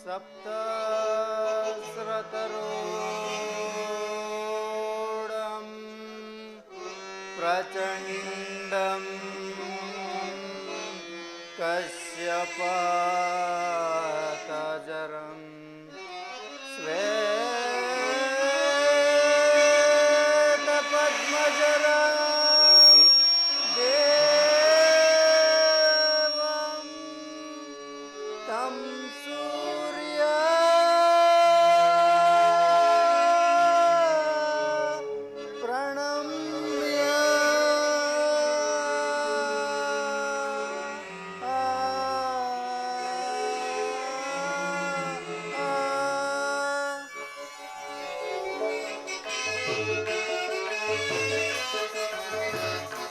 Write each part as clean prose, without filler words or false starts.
सप्तस्रतरूढं प्रचण्डं कश्यपातजरं श्वेतपद्मजरं देवं तं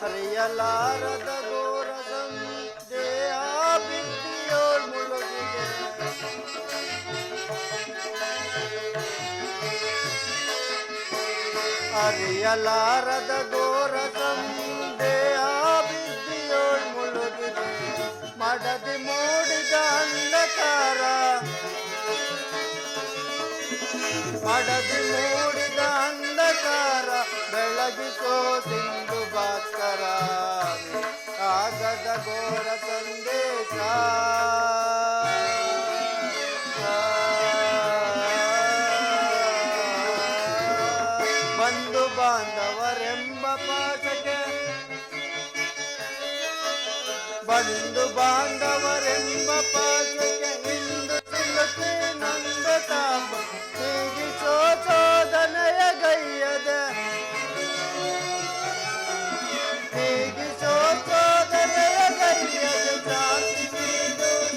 ಹರಿಯಲಾರದ ಘೋರಸಂ ದೇಹಾಭಿತ್ತಿಯೋಳ್ ಮುಳುಗಿದೆ ಹರಿಯಲಾರದ ಘೋರಸಂ ದೇಹಾಭಿತ್ತಿಯೋಳ್ ಮುಳುಗಿದೆ ಮಡದಿ ಮೂಡಿದ ಅಂಧಕಾರ ಮಡದಿ ಮೂಡಿದ ಅಂಧಕಾರ ಬೆಳಗಿಸೋ ಸಿಂಧು ಭಾಸ್ಕರ ಆಗದ ಘೋರ ಸಂದೇಶ ಬಂಧು ಬಾಂಧವರೆಂಬ ಪಾಠಕ್ಕೆ ಬಂಧು ಬಾಂಧವರೆಂಬ ಪಾಠಕ್ಕೆ ಇಂದು ಸಿಲುಕಿ ನಂದ ತಾಪ ಹೀಗಿಸೋ ಚೋದನೆಯ ಗೈಯದ ಹೀಗಿಸೋ ಚೋದನೆಯ ಗೈಯದ ಶಾಂತಿ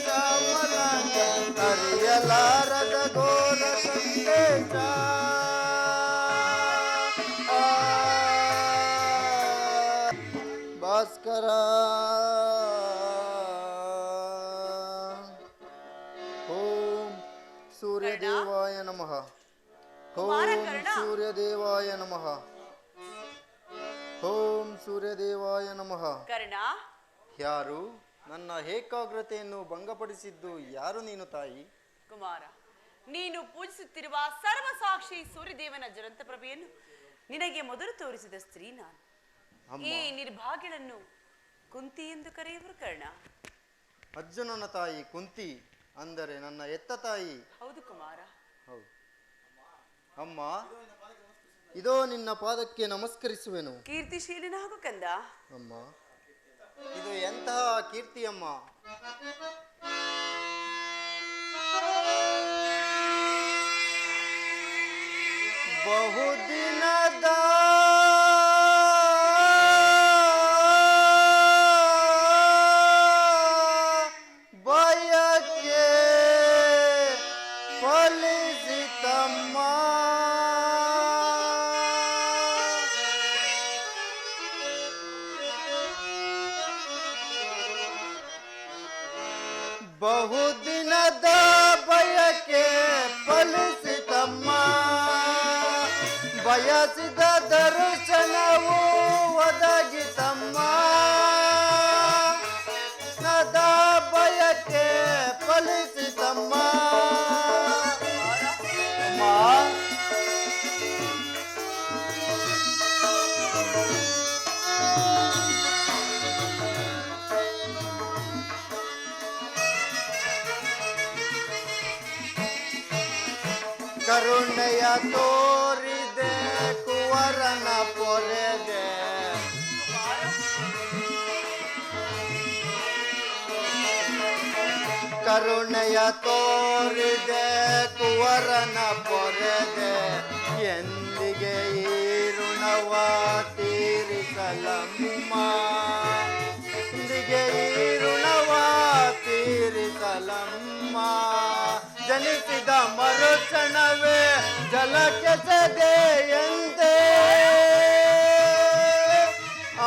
ಶ್ಯಾಮಲಾಂಗ ಹರಿಯಲಾರದ ಘೋರ ಸಂದೇಶ ಭಾಸ್ಕರ ಓಂ ಸೂರ್ಯದೇವಾಯ ನಮಃ ಓಂ ಸೂರ್ಯದೇವಾಯ ನಮಃ ಓಂ ಸೂರ್ಯದೇವಾಯ ನಮಃ ಕರ್ಣ, ಯಾರು ನನ್ನ ಏಕಾಗ್ರತೆಯನ್ನು ಭಂಗಪಡಿಸಿದ್ದು ಯಾರು ನೀನು ತಾಯಿ? ಕುಮಾರ, ನೀನು ಪೂಜಿಸುತ್ತಿರುವ ಸರ್ವಸಾಕ್ಷಿ ಸೂರ್ಯದೇವನ ಜ್ವಲಂತ ಪ್ರಭೆಯನ್ನು ನಿನಗೆ ಮೊದಲು ತೋರಿಸಿದ ಸ್ತ್ರೀ ನಾನು. ಈ ನಿರ್ಭಾಗ್ಯಳನ್ನು ಕುಂತಿ ಎಂದು ಕರೆಯುವರು ಕರ್ಣ. ಅರ್ಜುನನ ತಾಯಿ ಕುಂತಿ ಅಂದರೆ ನನ್ನ ಎತ್ತ ತಾಯಿ? ಹೌದು ಕುಮಾರ. ಹೌದು ಅಮ್ಮ, ಇದೋ ನಿನ್ನ ಪಾದಕ್ಕೆ ನಮಸ್ಕರಿಸುವೆನು. ಕೀರ್ತಿಶೀಲನಾಗು ಕಂದ. ಅಮ್ಮ, ಇದು ಎಂತಹ ಕೀರ್ತಿ ಅಮ್ಮ? ಬಹುದಿನದ ಬಯಕೆ ಫಲಿಸಿತಮ್ಮ. ಬಹುದಿನದ ಬಯಕೆ ಫಲಿಸಿತಮ್ಮ. ಬಯಸಿದ ದರ್ಶನವು ಒದಗಿತಮ್ಮ. ನದ ಬಯಕೆ ಫಲಿಸಿತಮ್ಮ. ಅಮ್ಮ, ಕರುಣೆಯ ತೋರಿದೆ ಕುವರನ ಪೊರೆದೆ. ಕರುಣೆಯ ತೋರಿದೆ ಕುವರನ ಪೊರೆದೆ. ಎಂದಿಗೆ ಈ ಋಣವ ತೀರಿಸಲಮ್ಮ. ಎಂದಿಗೆ ಈ ಋಣವ ತೀರಿಸಲಮ್ಮ. ಜನಿಸಿದ ಮರುಕ್ಷಣವೇ ಜಲಕ್ಕೆ ಸದೆಯಂತೆ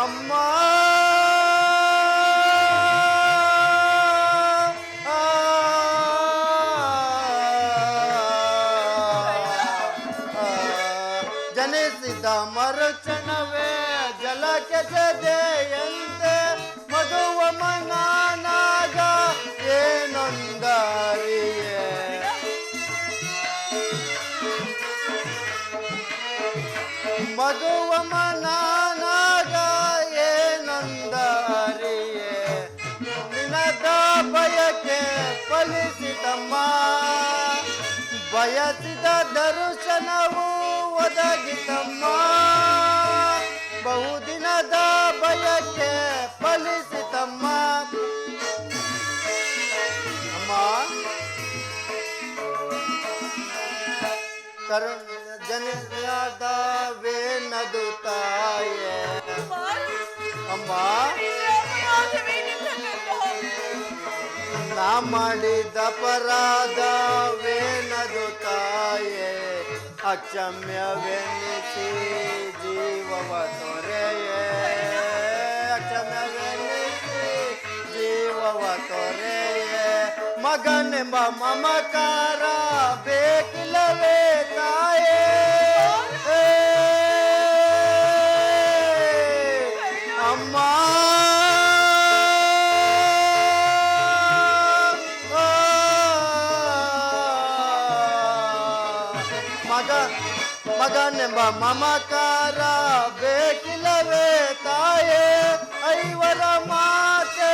ಅಮ್ಮ. ಜನಿಸಿದ ಮರುಕ್ಷಣವೇ ಜಲಕ್ಕೆ ಸದೆಯಂತೆ ಮಧುವ ಮನಾನಾಗ ಏನೊಂದರಿಯೇ ಬಯಸಿದ ದರ್ಶನವು ಒದಗಿತಮ್ಮ ಬಹುದಿನದ ಬಯಕೆ ಫಲಿಸಿತಮ್ಮ ಅಮ್ಮ ಜನದಾವೇನದು ತಾಯೇ ಅಮ್ಮ ನಾ ಮಾಡಿದ ಅಪರಾಧವೇನದು ತಾಯೇ ಅಕ್ಷಮ್ಯವೆನ್ನಿಸಿ ಜೀವವ ತೊರೆಯೇ ಅಕ್ಷಮ್ಯವೆನ್ನಿಸಿ ಜೀವವ ತೊರೆಯೇ ಮಗನೆಂಬ ಮಮಕಾರ ಬೇಕಿಲ್ಲವೇ ತಾಯೇ ಅಮ್ಮ ಮಗನೆಂಬ ಮಮಕಾರ ಬೇಕಿಲ್ಲವೇ ತಾಯೇ ಐವರ ಮಾತೆ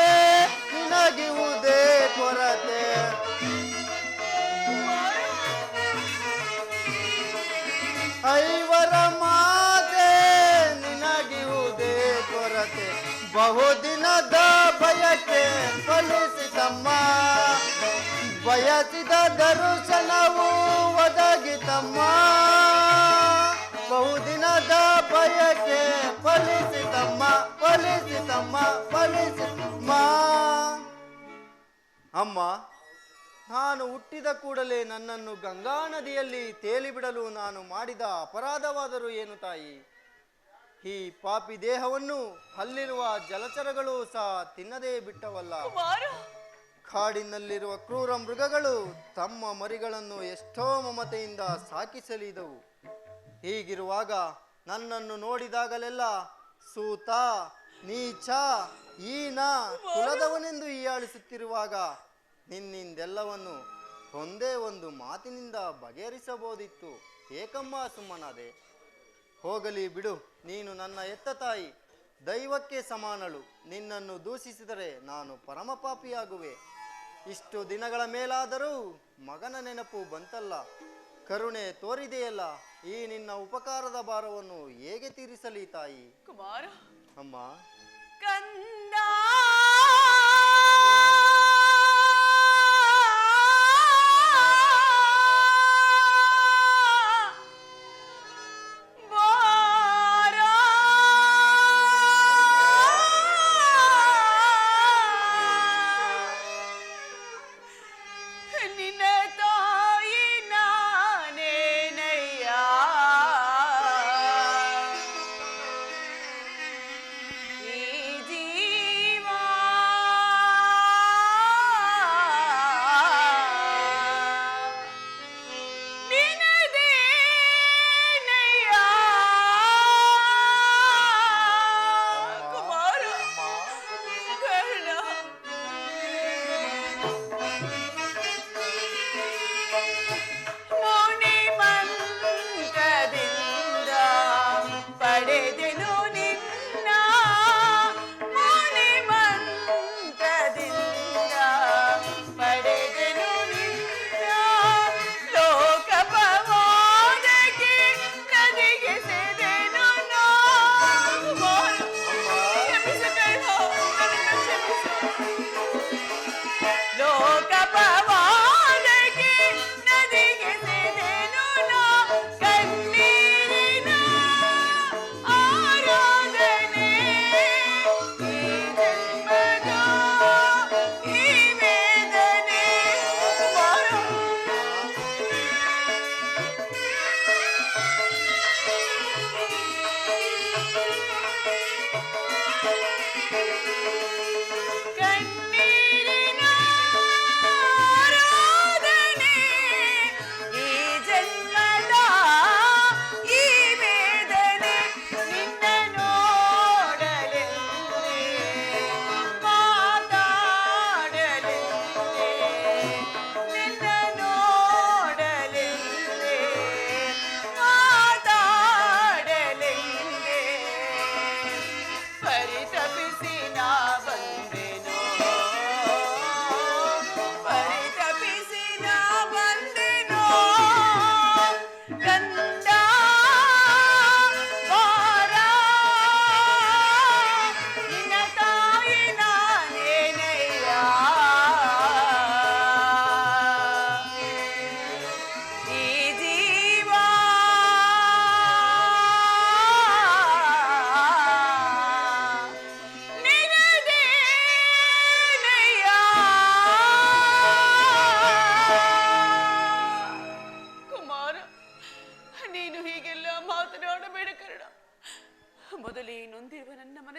ನಿನಗಿವುದೇ ಕೊರತೆ ಐವರ ಮಾತೆ ನಿನಗಿವುದೇ ಕೊರತೆ ಬಹುದಿನದ ಬಯಕೆ ಫಲಿಸಿತಮ್ಮ ಬಯಸಿದ ದರ್ಶನವು ಒದಗಿತಮ್ಮ ಬಹುದಿನದ ಬಯಕೆ ಫಲಿಸಿತಮ್ಮ ಫಲಿಸಿತಮ್ಮ ಫಲಿಸಿತಮ್ಮ ಅಮ್ಮ ನಾನು ಹುಟ್ಟಿದ ಕೂಡಲೇ ನನ್ನನ್ನು ಗಂಗಾ ನದಿಯಲ್ಲಿ ತೇಲಿಬಿಡಲು ನಾನು ಮಾಡಿದ ಅಪರಾಧವಾದರೂ ಏನು ತಾಯಿ ಈ ಪಾಪಿ ದೇಹವನ್ನು ಅಲ್ಲಿರುವ ಜಲಚರಗಳು ಸಹ ತಿನ್ನದೇ ಬಿಟ್ಟವಲ್ಲ ಕಾಡಿನಲ್ಲಿರುವ ಕ್ರೂರ ಮೃಗಗಳು ತಮ್ಮ ಮರಿಗಳನ್ನು ಎಷ್ಟೋ ಮಮತೆಯಿಂದ ಸಾಕಿಸಲಿದವು ಹೀಗಿರುವಾಗ ನನ್ನನ್ನು ನೋಡಿದಾಗಲೆಲ್ಲ ಸೂತ ನೀಚ ಈನ ಕುಲದವನೆಂದು ಹೀಯಾಳಿಸುತ್ತಿರುವಾಗ ನಿನ್ನಿಂದೆಲ್ಲವನ್ನು ಒಂದೇ ಒಂದು ಮಾತಿನಿಂದ ಬಗೆಹರಿಸಬಹುದಿತ್ತು ಏಕಮ್ಮ ಸುಮ್ಮನಾದೆ ಹೋಗಲಿ ಬಿಡು ನೀನು ನನ್ನ ಎತ್ತ ತಾಯಿ ದೈವಕ್ಕೆ ಸಮಾನಳು ನಿನ್ನನ್ನು ದೂಷಿಸಿದರೆ ನಾನು ಪರಮಪಾಪಿಯಾಗುವೆ ಇಷ್ಟು ದಿನಗಳ ಮೇಲಾದರೂ ಮಗನ ನೆನಪು ಬಂತಲ್ಲ ಕರುಣೆ ತೋರಿದೆಯಲ್ಲ ಈ ನಿನ್ನ ಉಪಕಾರದ ಭಾರವನ್ನು ಹೇಗೆ ತೀರಿಸಲಿ ತಾಯಿ ಕುಮಾರ ಅಮ್ಮ ಕಂದ ಈ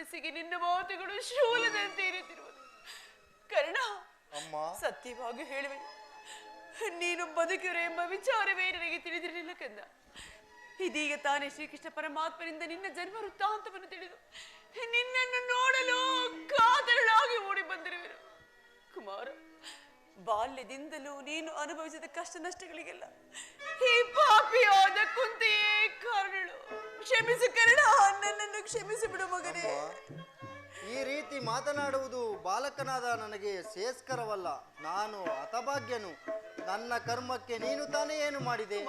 ಮನಸ್ಸಿಗೆ ನಿನ್ನ ಮಾತುಗಳು ಶೂಲದಂತೆ ಇರುತ್ತಿರುವುದು. ಕರ್ಣ, ಅಮ್ಮ, ಸತ್ಯವಾಗಿ ಹೇಳುವೆ, ನೀನು ಬದುಕಿರು ಎಂಬ ವಿಚಾರವೇ ನನಗೆ ತಿಳಿದಿರಲಿಲ್ಲ ಕಂದ. ಇದೀಗ ತಾನೇ ಶ್ರೀಕೃಷ್ಣ ಪರಮಾತ್ಮನಿಂದ ನಿನ್ನ ಜನ್ಮ ವೃತ್ತಾಂತವನ್ನು ತಿಳಿದು ನಿನ್ನನ್ನು ನೋಡಲು ಕಾತರಳಾಗಿ ಓಡಿ ಬಂದಿರುವೆನು. ಕುಮಾರ, ಬಾಲ್ಯದಿಂದಲೂ ನೀನು ಅನುಭವಿಸಿದ ಕಷ್ಟ ನಷ್ಟಗಳಿಗೆಲ್ಲ ಈ ಪಾಪಿಯಾದ ಕುಂತಿಯೇ ಕಾರಣಳು. ಕ್ಷಮಿಸು ಕರ್ಣ, ನನ್ನನ್ನು ಕ್ಷಮಿಸಿ ಬಿಡು ಮಗನೇ. ಈ ರೀತಿ ಮಾತನಾಡುವುದು ಬಾಲಕನಾದ ನನಗೆ ಶ್ರೇಯಸ್ಕರವಲ್ಲ. ನಾನು ಹತಭಾಗ್ಯನು. ನನ್ನ ಕರ್ಮಕ್ಕೆ ನೀನು ತಾನೇ ಏನು ಮಾಡಿದೆ?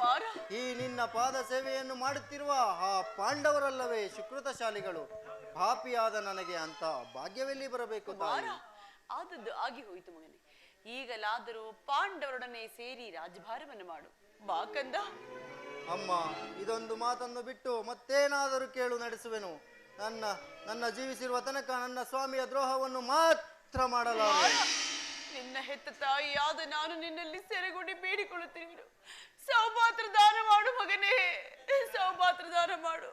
ಈ ನಿನ್ನ ಪಾದ ಸೇವೆಯನ್ನು ಮಾಡುತ್ತಿರುವ ಆ ಪಾಂಡವರಲ್ಲವೇ ಸುಕೃತಶಾಲಿಗಳು. ಪಾಪಿಯಾದ ನನಗೆ ಅಂತ ಭಾಗ್ಯವೆಲ್ಲಿ ಬರಬೇಕು ತಾಯಿ? ಆದದ್ದು ಆಗಿ ಹೋಯಿತು ಮಗನೇ. ಈಗಲಾದರೂ ಪಾಂಡವರೊಡನೆ ಸೇರಿ ರಾಜಭಾರವನ್ನು ಮಾಡು. ಬಾ ಕಂದ. ಅಮ್ಮ, ಇದೊಂದು ಮಾತನ್ನು ಬಿಟ್ಟು ಮತ್ತೇನಾದರೂ ಕೇಳು ನಡೆಸುವೆನು. ನನ್ನ ಜೀವಿಸಿರುವ ತನಕ ನನ್ನ ಸ್ವಾಮಿಯ ದ್ರೋಹವನ್ನು ಮಾತ್ರ ಮಾಡಲಾರೆ. ನಿನ್ನ ಹೆತ್ತ ತಾಯಿಯಾದ ನಾನು ನಿನ್ನಲ್ಲಿ ಸೆರೆಗೊಂಡು ಬೇಡಿಕೊಳ್ಳುತ್ತಿರುವೆನು. ಸೌಭಾತ್ರ ದಾನ ಮಾಡು ಮಗನೇ, ಸೌಭಾತ್ರ ದಾನ ಮಾಡು.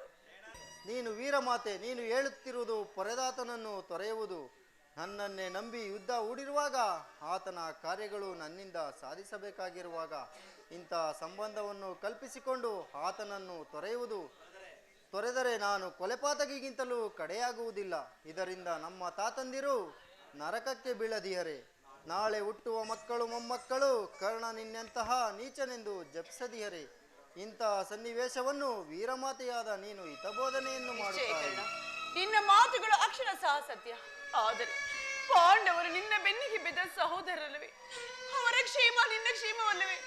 ನೀನು ವೀರಮಾತೆ. ನೀನು ಹೇಳುತ್ತಿರುವುದು ಪೊರೆದಾತನನ್ನು ತೊರೆಯುವುದು. ನನ್ನನ್ನೇ ನಂಬಿ ಯುದ್ಧ ಹೂಡಿರುವಾಗ, ಆತನ ಕಾರ್ಯಗಳು ನನ್ನಿಂದ ಸಾಧಿಸಬೇಕಾಗಿರುವಾಗ ಇಂಥ ಸಂಬಂಧವನ್ನು ಕಲ್ಪಿಸಿಕೊಂಡು ಆತನನ್ನು ತೊರೆದರೆ ನಾನು ಕೊಲೆಪಾತಕಿಗಿಂತಲೂ ಕಡೆಯಾಗುವುದಿಲ್ಲ. ಇದರಿಂದ ನಮ್ಮ ತಾತಂದಿರು ನರಕಕ್ಕೆ ಬೀಳದಿಯರೆ. ನಾಳೆ ಹುಟ್ಟುವ ಮಕ್ಕಳು ಮೊಮ್ಮಕ್ಕಳು ಕರ್ಣ ನಿನ್ನಂತಹ ನೀಚನೆಂದು ಜಪಿಸದಿಯರೆ. ಇಂತಹ ಸನ್ನಿವೇಶವನ್ನು ವೀರಮಾತೆಯಾದ ನೀನು ಹಿತಬೋಧನೆಯನ್ನು ಮಾಡುತ್ತಾರೆ. ನಿನ್ನ ಮಾತುಗಳು ಅಕ್ಷರ ಸಹ ಸತ್ಯ. ಆದರೆ ಪಾಂಡವರು ನಿನ್ನ ಬೆನ್ನಿಗೆ ಬಿದ್ದ ಸಹೋದರರಲ್ಲವೇ? ಅವರ ಕ್ಷೇಮ ನಿನ್ನ ಕ್ಷೇಮವಲ್ಲವೇ?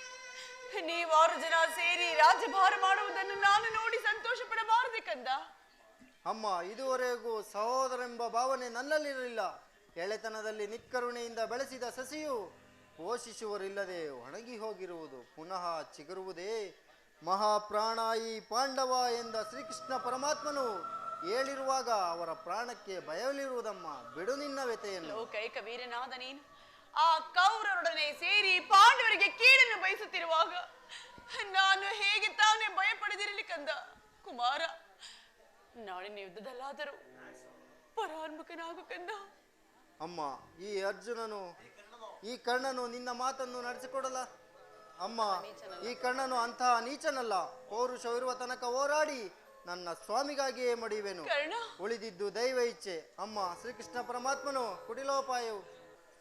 ನೀವಾರು ಜನ ಸೇರಿ ರಾಜ್ಯಭಾರ ಮಾಡುವುದನ್ನು ನಾನು ನೋಡಿ ಸಂತೋಷ ಪಡಬಾರದೆ ಕಂದ. ಅಮ್ಮ, ಇದುವರೆಗೂ ಸಹೋದರೆಂಬ ಭಾವನೆ ನನ್ನಲ್ಲಿರಲಿಲ್ಲ. ಎಳೆತನದಲ್ಲಿ ನಿಕ್ಕರುಣೆಯಿಂದ ಬೆಳೆಸಿದ ಸಸಿಯು ಪೋಷಿಸುವರಿಲ್ಲದೆ ಒಣಗಿ ಹೋಗಿರುವುದು ಪುನಃ ಚಿಗುರುವುದೇ? ಮಹಾಪ್ರಾಣಾಯಿ ಪಾಂಡವ ಎಂದ ಶ್ರೀಕೃಷ್ಣ ಪರಮಾತ್ಮನು ಹೇಳಿರುವಾಗ ಅವರ ಪ್ರಾಣಕ್ಕೆ ಭಯವಿರುವುದಮ್ಮ. ಬಿಡು ನಿನ್ನ ವ್ಯತೆಯನ್ನು. ಲೋಕೈಕ ವೀರನಾದ ನೀನು ಆ ಕೌರವರೊಡನೆ ಸೇರಿ ಪಾಂಡವರಿಗೆ ಕೀಳನ್ನು ಬಯಸುತ್ತಿರುವಾಗ ನಾನು ಹೇಗೆ ತಾನೇ ಭಯ ಪಡೆದಿರಲಿ ಕಂದ. ಕುಮಾರ, ನಾಳಿನ ಯುದ್ಧದಲ್ಲಾದರೂ ಪರಾನ್ಮುಖನಾಗು ಕಂದ. ಅಮ್ಮ, ಈ ಕರ್ಣನು ನಿನ್ನ ಮಾತನ್ನು ನಡೆಸಿಕೊಡಲ್ಲ. ಅಮ್ಮ, ಈ ಕರ್ಣನು ಅಂತಹ ನೀಚನಲ್ಲ. ಪೌರುಷವಿರುವ ತನಕ ಹೋರಾಡಿ ನನ್ನ ಸ್ವಾಮಿಗಾಗಿಯೇ ಮಡಿಯುವೆನು. ಉಳಿದಿದ್ದು ದೈವ ಇಚ್ಛೆ. ಅಮ್ಮ, ಶ್ರೀಕೃಷ್ಣ ಪರಮಾತ್ಮನು ಕುಟಿಲೋಪಾಯವು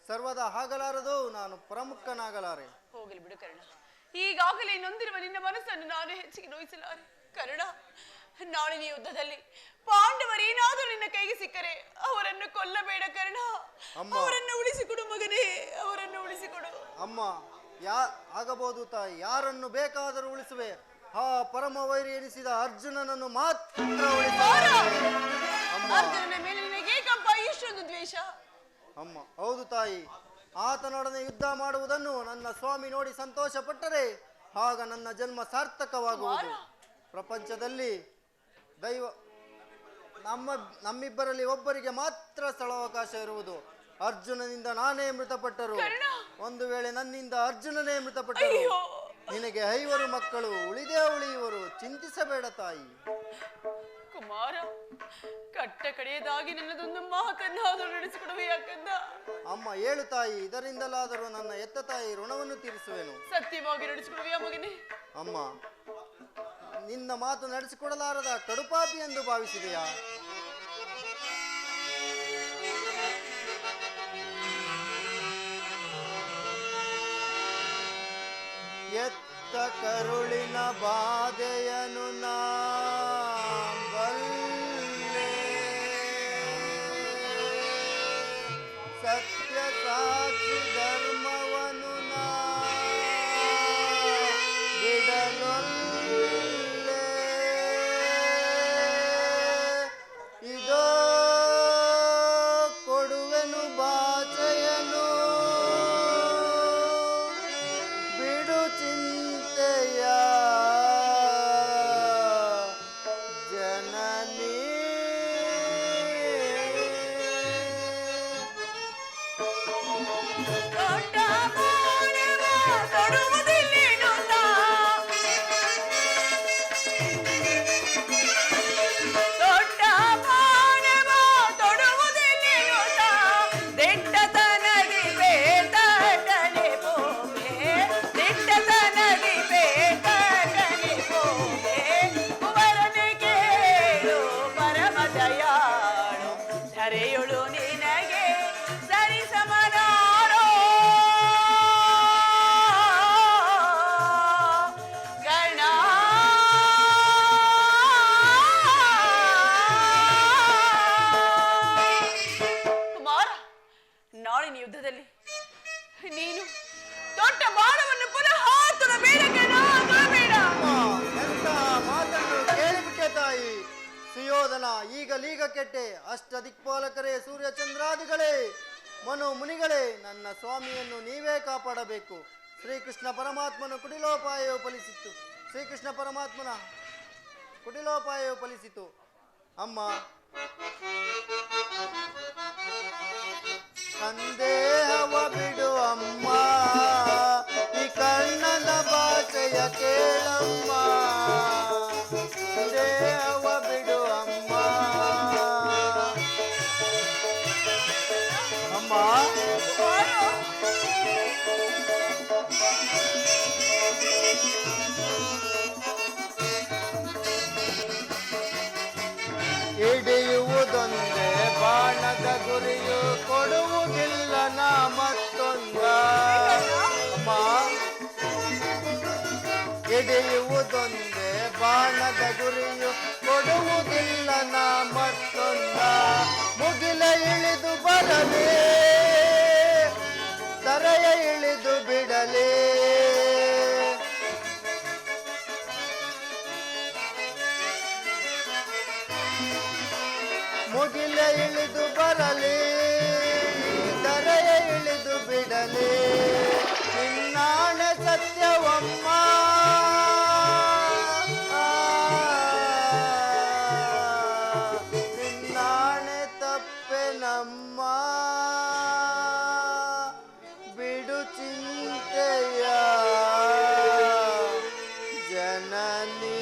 ಸರ್ವದಾ ಆಗಲಾರದು. ನಾನು ಪ್ರಮುಖನಾಗಲಾರೆ. ಹೋಗಲಿ ಬಿಡು ಕರ್ಣ. ಈಗಾಗಲೇ ನೊಂದಿರುವ ನಿನ್ನ ಮನಸ್ಸನ್ನು ನಾನು ಹೆಚ್ಚಿಗೆ ನೋಯಿಸಲಾರೆ. ಕರ್ಣ, ನಾಳಿನ ಯುದ್ಧದಲ್ಲಿ ಪಾಂಡವರೇನಾದರೂ ನಿನ್ನ ಕೈಗೆ ಸಿಕ್ಕರೆ ಅವರನ್ನು ಕೊಲ್ಲಬೇಡ ಕರ್ಣ. ಅವರನ್ನು ಉಳಿಸಿಕೊಡು ಮಗನೇ, ಅವರನ್ನು ಉಳಿಸಿಕೊಡು. ಅಮ್ಮ, ಆಗಬಹುದು ತಾಯಿ. ಯಾರನ್ನು ಬೇಕಾದರೂ ಉಳಿಸುವೆ. ಆ ಪರಮ ವೈರಿ ಎನಿಸಿದ ಅರ್ಜುನನನ್ನು ಮಾತ್ರ ಅರ್ಜುನನ ಮೇಲೆ ನಿನಗೆ ಏಕಂಪ ಇಷ್ಟೊಂದು ದ್ವೇಷ? ಅಮ್ಮ, ಹೌದು ತಾಯಿ. ಆತನೊಡನೆ ಯುದ್ಧ ಮಾಡುವುದನ್ನು ನನ್ನ ಸ್ವಾಮಿ ನೋಡಿ ಸಂತೋಷ ಪಟ್ಟರೆ ಆಗ ನನ್ನ ಜನ್ಮ ಸಾರ್ಥಕವಾಗುವುದು. ಪ್ರಪಂಚದಲ್ಲಿ ನಮ್ಮಿಬ್ಬರಲ್ಲಿ ಒಬ್ಬರಿಗೆ ಮಾತ್ರ ಸ್ಥಳಾವಕಾಶ ಇರುವುದು. ಅರ್ಜುನನಿಂದ ನಾನೇ ಮೃತಪಟ್ಟರು, ಒಂದು ವೇಳೆ ನನ್ನಿಂದ ಅರ್ಜುನನೇ ಮೃತಪಟ್ಟರು, ನಿನಗೆ 5 ಮಕ್ಕಳು ಉಳಿಯುವರು. ಚಿಂತಿಸಬೇಡ ತಾಯಿ. ಕುಮಾರ, ಕಟ್ಟ ಕಡೆಯದಾಗಿ ನನ್ನದೊಂದು ಮಾತನ್ನಾದರೂ ನಡೆಸಿಕೊಡುವೆ ಯಾಕಂದ. ಅಮ್ಮ, ಹೇಳು ತಾಯಿ. ಇದರಿಂದಲಾದರೂ ನನ್ನ ಎತ್ತ ತಾಯಿ ಋಣವನ್ನು ತೀರಿಸುವೆನು. ಸತ್ಯವಾಗಿ ನಡೆಸಿಕೊಡುವೆಯಾ ಮಗನೇ? ಅಮ್ಮ, ನಿನ್ನ ಮಾತು ನಡೆಸಿಕೊಡಲಾರದ ಕಡುಪಾಪಿ ಎಂದು ಭಾವಿಸಿದೆಯಾ? ಎತ್ತ ಕರುಳಿನ ಬಾಧೆಯನು ನಾ ಬಲ್ಲೆ, ಸತ್ಯ ಸಾಕ್ಷಿ ಧರ್ಮವನು ನಾ ಬಿಡಲೊಲ್ಲೆ. ಇದೋ ಕೊಡುವೆನು ಬಾಚೆಯನು, ಬಿಡು ಚಿಂತೆಯ ಜನನಿ. ನಂತರದಲ್ಲಿ ನೀನು ದೊಡ್ಡ ಬಾಣವನ್ನು ಪುನಃ ತುಳಬೇಡ ಕಣ, ತುಳಬೇಡ. ಎಂತ ಮಾತನ್ನು ಕೇಳಿಬಿಟ್ಟೆ ತಾಯಿ. ಸುಯೋಧನ ಈಗಲೀಗ ಕೆಟ್ಟೆ. ಅಷ್ಟ ದಿಕ್ಪಾಲಕರೇ, ಸೂರ್ಯಚಂದ್ರಾದಿಗಳೇ, ಮನು ಮುನಿಗಳೇ, ನನ್ನ ಸ್ವಾಮಿಯನ್ನು ನೀವೇ ಕಾಪಾಡಬೇಕು. ಶ್ರೀಕೃಷ್ಣ ಪರಮಾತ್ಮನು ಕುಟಿಲೋಪಾಯವು ಫಲಿಸಿತು. ಶ್ರೀಕೃಷ್ಣ ಪರಮಾತ್ಮನ ಕುಟಿಲೋಪಾಯವು ಫಲಿಸಿತು. ಅಮ್ಮ, ಸಂದೇಹವ ಬಿಡು ಅಮ್ಮ, ಈ ಕಣ್ಣನ ಭಾಷೆಯ ಕೇಳಮ್ಮ. ಸಂದೇಹವ ಬಿಡು ಅಮ್ಮ. ಅಮ್ಮ, ಹಿಡಿಯುವುದೊಂದೇ ಬಾಣದ ಗುರಿಯು, ಕೊಡುವುದಿಲ್ಲ ನಾ ಮತ್ತೊಂದ. ಅಮ್ಮ, ಹಿಡಿಯುವುದೊಂದೇ ಬಾಣದ ಗುರಿಯು, ಕೊಡುವುದಿಲ್ಲ ನಾ ಮತ್ತೊಂದ. ಮುಗಿಲ ಇಳಿದು ಬರಲೇ, ತರೆಯ ಇಳಿದು ಬಿಡಲೇ. ಮುಗಿಲ ಇಳಿದು ಬರಲಿ, ದರೆಯ ಇಳಿದು ಬಿಡಲಿ. ನಿನ್ನಾಣೆ ಸತ್ಯವಮ್ಮ, ನಿನ್ನಾಣೆ ತಪ್ಪೆನಮ್ಮ. ಬಿಡು ಚಿಂತೆಯ ಜನನಿ.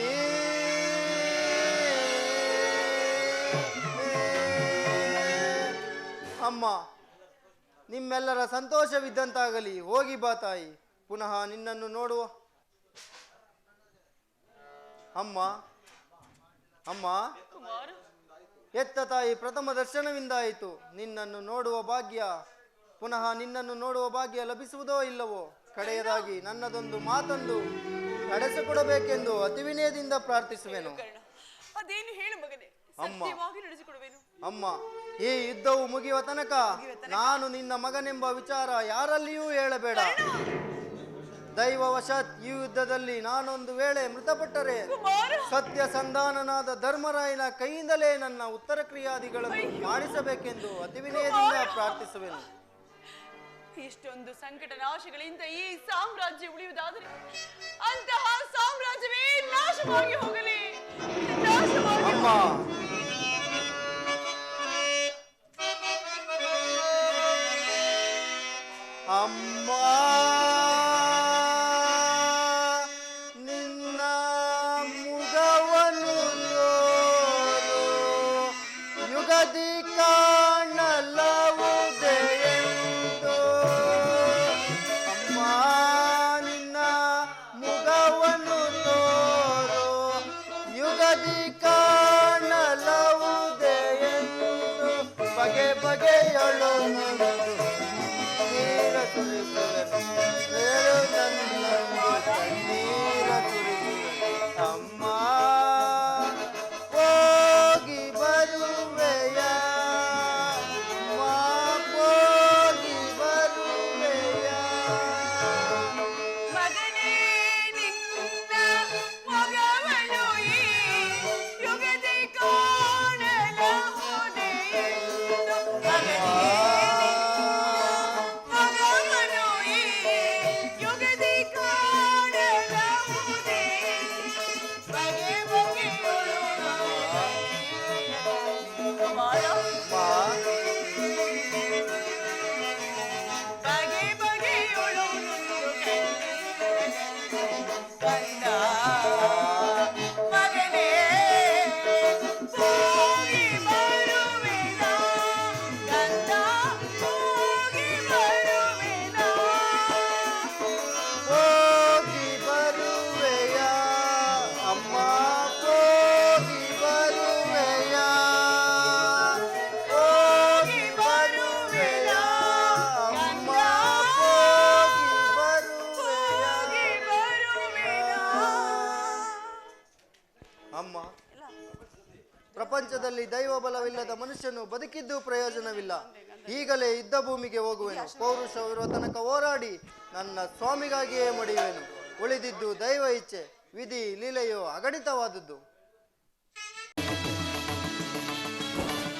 ಅಮ್ಮ, ನಿಮ್ಮೆಲ್ಲರ ಸಂತೋಷವಿದ್ದಂತಾಗಲಿ. ಹೋಗಿ ಬಾ ತಾಯಿ, ಪುನಃ ನಿನ್ನನ್ನು ನೋಡುವ. ಅಮ್ಮ, ಅಮ್ಮ, ಕುಮಾರ, ಎತ್ತ ತಾಯಿ, ಪ್ರಥಮ ದರ್ಶನವಿಂದಾಯಿತು. ನಿನ್ನನ್ನು ನೋಡುವ ಭಾಗ್ಯ, ಪುನಃ ನಿನ್ನನ್ನು ನೋಡುವ ಭಾಗ್ಯ ಲಭಿಸುವುದೋ ಇಲ್ಲವೋ. ಕಡೆಯದಾಗಿ ನನ್ನದೊಂದು ಮಾತೊಂದು ನಡೆಸಿಕೊಡಬೇಕೆಂದು ಅತಿ ವಿನಯದಿಂದ ಪ್ರಾರ್ಥಿಸುವೆನು. ಅದೇನು ಹೇಳು ಮಗನೇ, ಅಮ್ಮ, ಸತ್ಯವಾಗಿ ನಡೆಸಿಕೊಡುವೆನು. ಅಮ್ಮ, ಈ ಯುದ್ಧವು ಮುಗಿಯುವ ತನಕ ನಾನು ನಿನ್ನ ಮಗನೆಂಬ ವಿಚಾರ ಯಾರಲ್ಲಿಯೂ ಹೇಳಬೇಡ. ದೈವವಶಾತ್ ಈ ಯುದ್ಧದಲ್ಲಿ ನಾನೊಂದು ವೇಳೆ ಮೃತಪಟ್ಟರೆ ಸತ್ಯ ಸಂಧಾನನಾದ ಧರ್ಮರಾಯನ ಕೈಯಿಂದಲೇ ನನ್ನ ಉತ್ತರ ಕ್ರಿಯಾದಿಗಳನ್ನು ಮಾಡಿಸಬೇಕೆಂದು ಅತಿ ವಿನಯದಿಂದ ಪ್ರಾರ್ಥಿಸುವೆನು. ಇಷ್ಟೊಂದು ಸಂಕಟ ನಾಶಗಳಿಂದ ಈ ಸಾಮ್ರಾಜ್ಯ ಉಳಿಯುವುದಾದರೆ ಅಂತಹ ಸಾಮ್ರಾಜ್ಯವೇ ನಾಶವಾಗಿ ಹೋಗಲಿ, ನಾಶವಾಗಿ. ಅಮ್ಮ, ಅಮ್ಮ, ನಿನ್ನ ಮುಗವನ್ನು ನೋಡು, ಯುಗದಿ ಕಾಣಲವುದೇ ಎಂದು. ಅಮ್ಮ, ನಿನ್ನ ಮುಗವನ್ನು ತೋರು, ಯುಗದಿ ಕಾಣಲವುದೇ ಎಂದು. ಬಗೆ ಬಗೆಯಳು ನೀರ ತುರಿಸುವೆನು, ಹೇಳು ನನ್ನ ನೀರ ತುರಿಸುವೆನು. ಅಮ್ಮ, ಹೋಗಿ ಬರುವೆಯ, ಅಮ್ಮ, ಹೋಗಿ ಬರುವೆಯ. ಮಗನೇ, ನಿನ್ನ ಮೊಗವನು ಈ ಯುಗದಿ ಕಾಣಲಹುದೇ ಎಂದು. ಮಗನೇ, ಮೊಗವನು ಈ ಯುಗದಿ ಕಾಣಲಹುದೇ. ಬಗೆ ಬಗೆಯೊಳು ಕುಮಾರ, ಬಗೆ ಬಗೆಯೊಳು ಕಂದ. ಮಗನೇ, ಹೋಗಿ ಬರುವೆನ ಕಂದ, ಹೋಗಿ ಬರುವೆನ. ಹೋಗಿ ಬರುವೆಯ, ಅಮ್ಮ, ಹೋಗಿ ಬರುವೆಯ, ಹೋಗಿ ಬರುವೆಯ, ಅಮ್ಮ, ಹೋಗಿ ಬರುವೆಯ. ಹೋಗಿ ಬರುವೆನ. ಅಮ್ಮ, ಪ್ರಪಂಚದಲ್ಲಿ ದೈವ ಬಲವಿಲ್ಲದ ಮನುಷ್ಯನು ಬದುಕಿದ್ದು ಪ್ರಯೋಜನವಿಲ್ಲ. ಈಗಲೇ ಯುದ್ಧ ಭೂಮಿಗೆ ಹೋಗುವೆನು. ಪೌರುಷವಿರುವ ತನಕ ಹೋರಾಡಿ ನನ್ನ ಸ್ವಾಮಿಗಾಗಿಯೇ ಮಡಿಯುವೆನು. ಉಳಿದಿದ್ದು ದೈವ ಇಚ್ಛೆ. ವಿಧಿ ಲೀಲೆಯು ಅಗಣಿತವಾದದ್ದು.